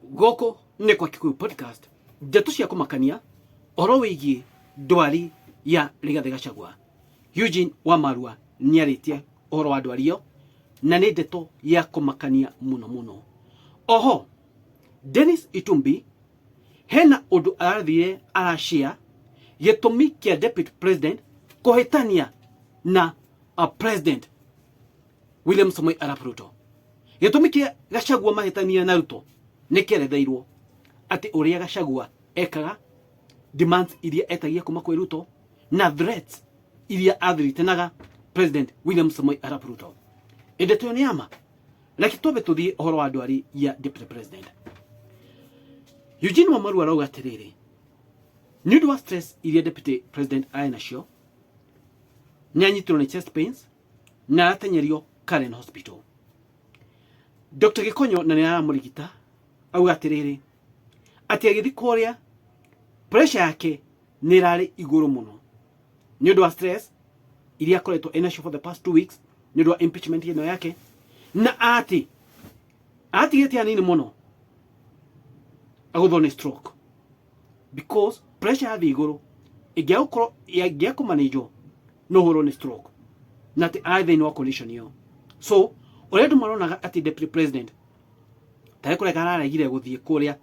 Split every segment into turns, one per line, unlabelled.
Goko ne kwa Kikuyu podcast ndeto cia kumakania oro wigie Ndwari ya Rigathi Gachagua. Eugine Wamalwa niaritie oro wa Ndwari yo na ni ndeto ya kumakania muno. Oho Dennis Itumbi hena undu arathire arashia gitumi kia deputy president kuhitania na president William Samoei Arap Ruto. Gitumi kia Gachagua mahitania na Ruto nikeretheirwo ati uria Gachagua ekaga demands iria etagia kuma kwi Ruto na threats iria athiritenaga president William Samoei Arap Ruto. Ndeto ni ama na kitobe tuthie ohoro wa Ndwari ya deputy president. Eugine Wamalwa arauga atiriri ni undu wa stress iria deputy president ainacio nyanyitirwo ni chest pains na aratenyerio Karen Hospital. Dr. Gikonyo na niaramurigita auga atiriri ati agithi Kwaria pressure yake nirari iguru muno ni undu wa stress iria akoretwo enacio for the past 2 weeks ni undu wa impeachment ino yake na ati gete anini muno aguthwo ni stroke because pressure yathi iguru igiaukoro yagiakumanejwo no horo ni stroke na ati either in condition yo. So uredu maronaga ati deputy president tare kurega araragire guthie kuria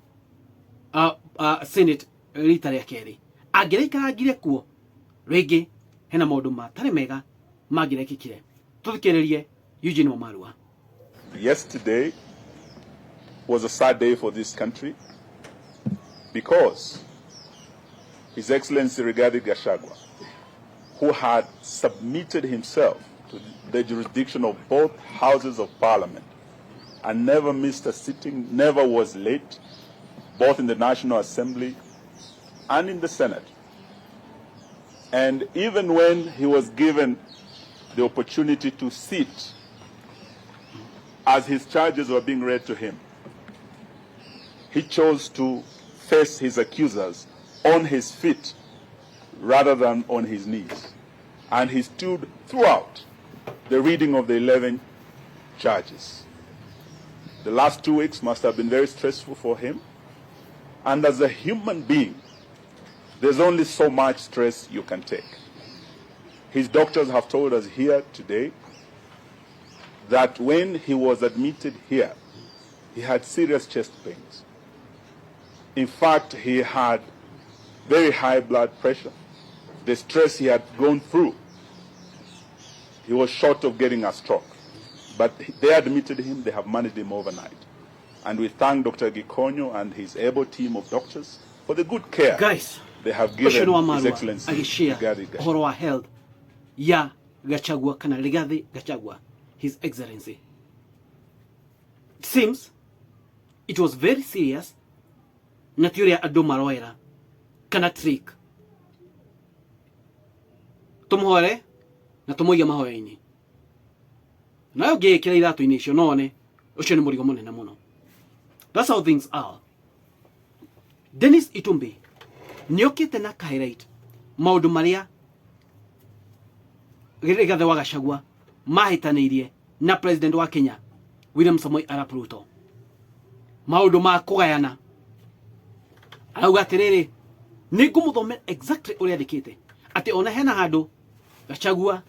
senate rita ria keri angirekaragire kuo rege hena maundu matare mega magirekikire. Tuthikirerie Eugene Wamalwa.
Yesterday was a sad day for this country because His Excellency Rigathi Gachagua, who had submitted himself to the jurisdiction of both houses of parliament and never missed a sitting, never was late, both in the National Assembly and in the Senate. And even when he was given the opportunity to sit as his charges were being read to him, he chose to face his accusers on his feet rather than on his knees. And he stood throughout the reading of the 11 charges. The last 2 weeks must have been very stressful for him. And as a human being, there's only so much stress you can take. His doctors have told us here today that when he was admitted here, he had serious chest pains. In fact, he had very high blood pressure. The stress he had gone through, he was short of getting a stroke. But they admitted him, they have managed him overnight. And we thank Dr. Gikonyo and his able team of doctors for the good care they have given His Excellency Rigathi Gachagua.
Horo wa health ya Gachagua kana Rigathi Gachagua, His Excellency. It seems it was very serious na tiuria andu maroera kana trick. Tumuhore na tumuiga mahoya-ini na ugikira iratu-ini icio none ucio ni murigo munene muno. That's how things are. Dennis Itumbi niokite na highlight maundu maria Rigathi wa Gachagua mahitanirie na president wa Kenya William Samoei Arap Ruto. Maundu ma kugayana auga atiriri ni ngumuthomera exactly uria thikite ati ona hena handu Gachagua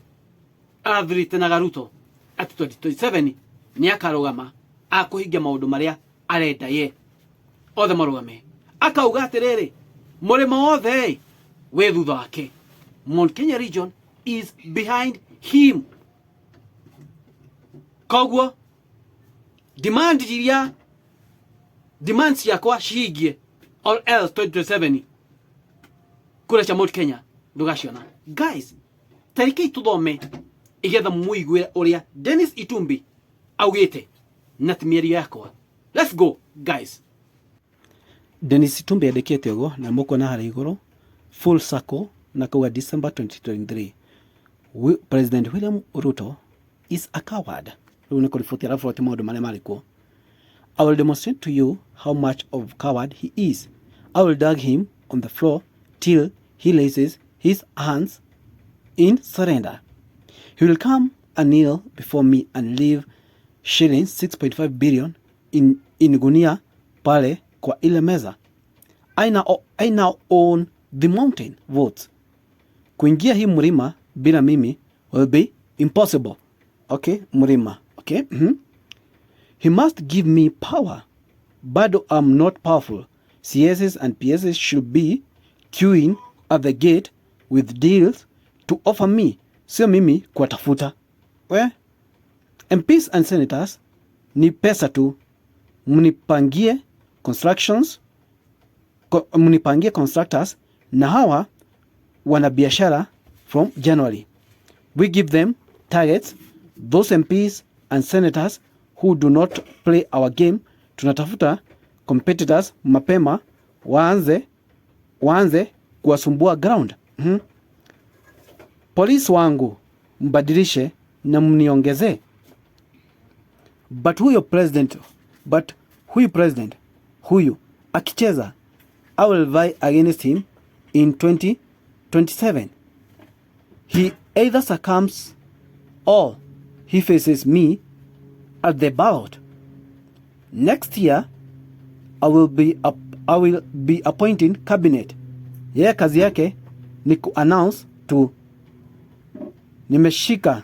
athiritenaga Ruto ati 2027 ni akarugama akuhingia maundu maria arenda ye othe marugame. Akauga atiriri murima wothe we thutha wake, Mount Kenya region is behind him. Koguo demands yakwa cihingie or else 2027 kura cha Mount Kenya ndugaciona. Guys, tariki tuthome igetha muigwira uria Dennis Itumbi augite na timieri yakwa. Let's go guys. Dennis Itumbi andikite ugo na muko na hari iguru full circle na kuga December 2023 President William Ruto is a coward. Rune ko rifoti alafu ati maundu mane mariko. I will demonstrate to you how much of coward he is. I will drag him on the floor till he raises his hands in surrender. He will come and kneel before me and leave shillings 6.5 billion in gunia pale kwa ile meza. I now own the mountain votes. Kuingia hii mlima bila mimi will be impossible. Okay, mlima. Okay. He must give me power. Bado I'm not powerful. CSs and PSs should be queuing at the gate with deals to offer me. Sio mimi kuwatafuta. MPs and senators ni pesa tu. Mnipangie constructors na hawa wana biashara from January. We give them targets. Those MPs and senators who do not play our game, tunatafuta competitors mapema waanze kuwasumbua ground. Polisi wangu mbadilishe na mniongezee. But huyu president akicheza, I will vie against him in 2027. He either succumbs or he faces me at the ballot. Next year, I will be appointing cabinet. Yeye kazi yake ni ku-announce tu nimeshika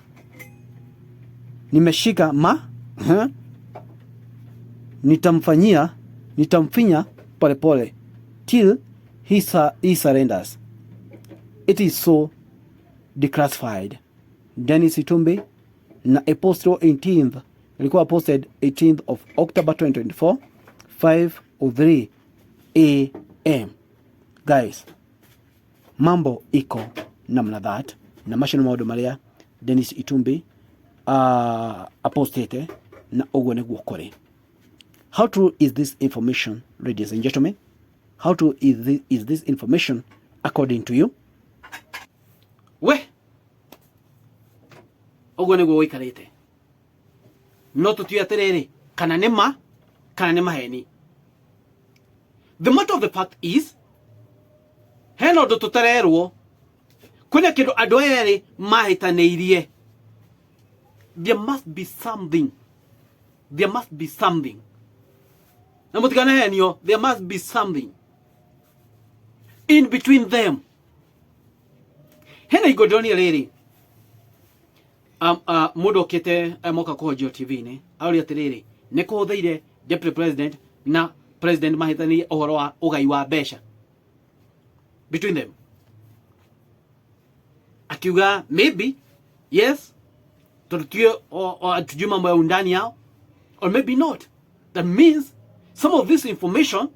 nitamfinya polepole till he surrenders. It is so declassified. Dennis Itumbi na a post 18th ilikuwa posted 18th of October 2024 5:03 AM. Guys, mambo iko namna that na mashino maudu maria Dennis Itumbi apostete na ogwo neguo kore. How true is this information, ladies and gentlemen? How true is this information according to you? Ogwo neguo wikarite. No tutuyaterere kana nema heni. The matter of the fact is, heno do tutarerwo kuna kindu andu eri mahitaneirie. There must be something. There must be something. Na mutikana henio, there must be something in between them. Hena igodoni riri. Mudo kete moka kuhojio TV ni auri atiriri ne kuhuthaire deputy president na president mahitani ohoro wa ugai wa besha between them. Akiuga maybe yes tutue or tujue mambo ya undani yao, or maybe not. That means some of this information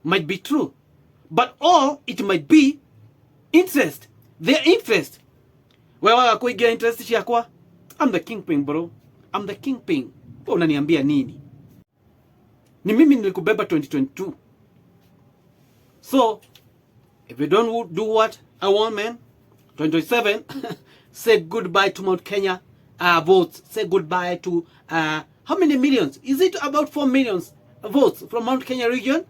might be true, but all it might be interest, their interest. Wewe kuigia interest yako. I'm the kingpin, bro. I'm the kingpin. Wewe unaniambia nini? Ni mimi nilikubeba 2022. So if you don't do what I want, man, 2027 say goodbye to Mount Kenya votes. Say goodbye to how many millions? Is it about 4 million votes from Mount Kenya region?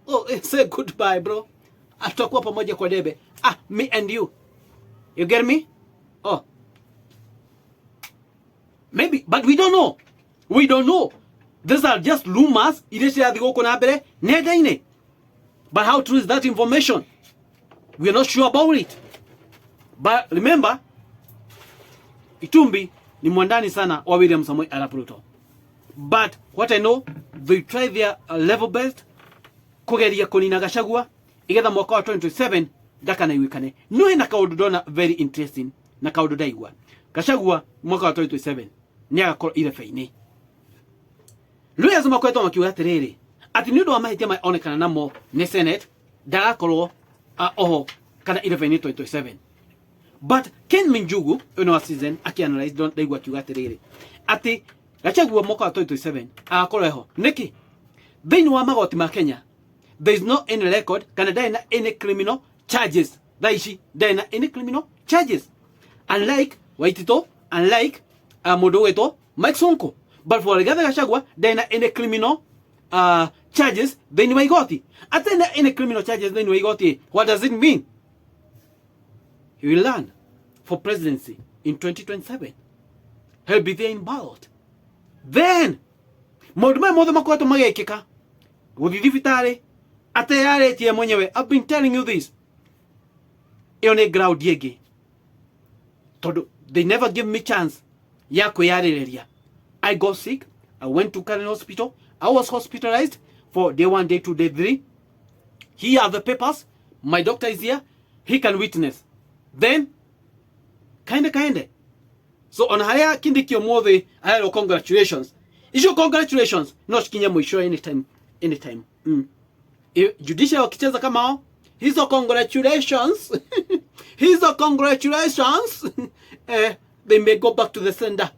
Oh, say goodbye, bro. Tutakuwa pamoja kwa debe. Me and you. You get me? Oh. Maybe, but we don't know. We don't know. These are just rumors. But how true is that information? We are not sure about it. But remember, Itumbi ni mwandani sana wa William Samoei Arap Ruto. But what I know, they try their level best kugeria kunina Gachagua igetha mwaka wa 2027 daka na iwikane. No ina kaundu dona very interesting na kaundu daigwa. Gachagua mwaka wa 2027 ni agakora ile feini. Lawyer zuma kwetu makiuga atiriri ati ni undu wa mahitia maonekana namo ni Senate dagakorwo oho kana ile feini 2027. But Ken Minjugu wa season akianalyze don't daigwa kiuga atiriri ati Gachagua mwaka wa 2027 agakorwo ho niki thini wa magoti ma Kenya. There is no any record kana daina any criminal charges. Daishi daina any criminal charges. Unlike Waitito, unlike Modoweto, Mike Sonko. But for Rigathi Gachagua, daina any criminal charges then we got it. Atena any criminal charges then we got it. What does it mean? He will run for presidency in 2027. He'll be there in ballot. Then Modume Modema Kwato Magekika. Udhibitare atayaretie mwenyewe. I've been telling you this. Ione ground yege. Todo they never give me chance ya kuyareria. I got sick. I went to Karen Hospital. I was hospitalized for day 1, day 2, day 3. Here are the papers. My doctor is here. He can witness. Then, kinda. So on haya kindikio mothe, hello, congratulations. Is your congratulations? Not kinya mwisho anytime. Judicial wakicheza kama hao, hizo congratulations. Hizo congratulations. They may go back to the sender.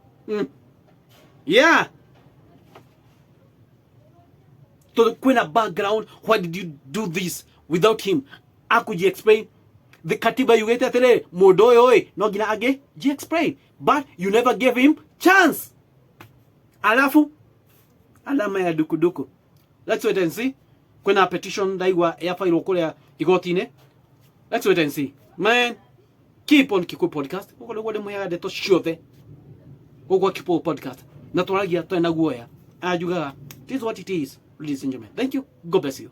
Yeah. So kuna background, why did you do this without him? Akuji explain. The katiba you get atere modoyo no gina age ji explain, but you never gave him chance. Alafu alama ya dukuduku. Let's wait and see. Kuna petition daigwa ya file kule igotine. Let's wait and see. Man, keep on Kiku podcast. Ukole wale moya Ndeto shove. Ukwa Kiku podcast. Na turagia twena guoya. Ajuga. This is what it is, ladies and gentlemen. Thank you. God bless you.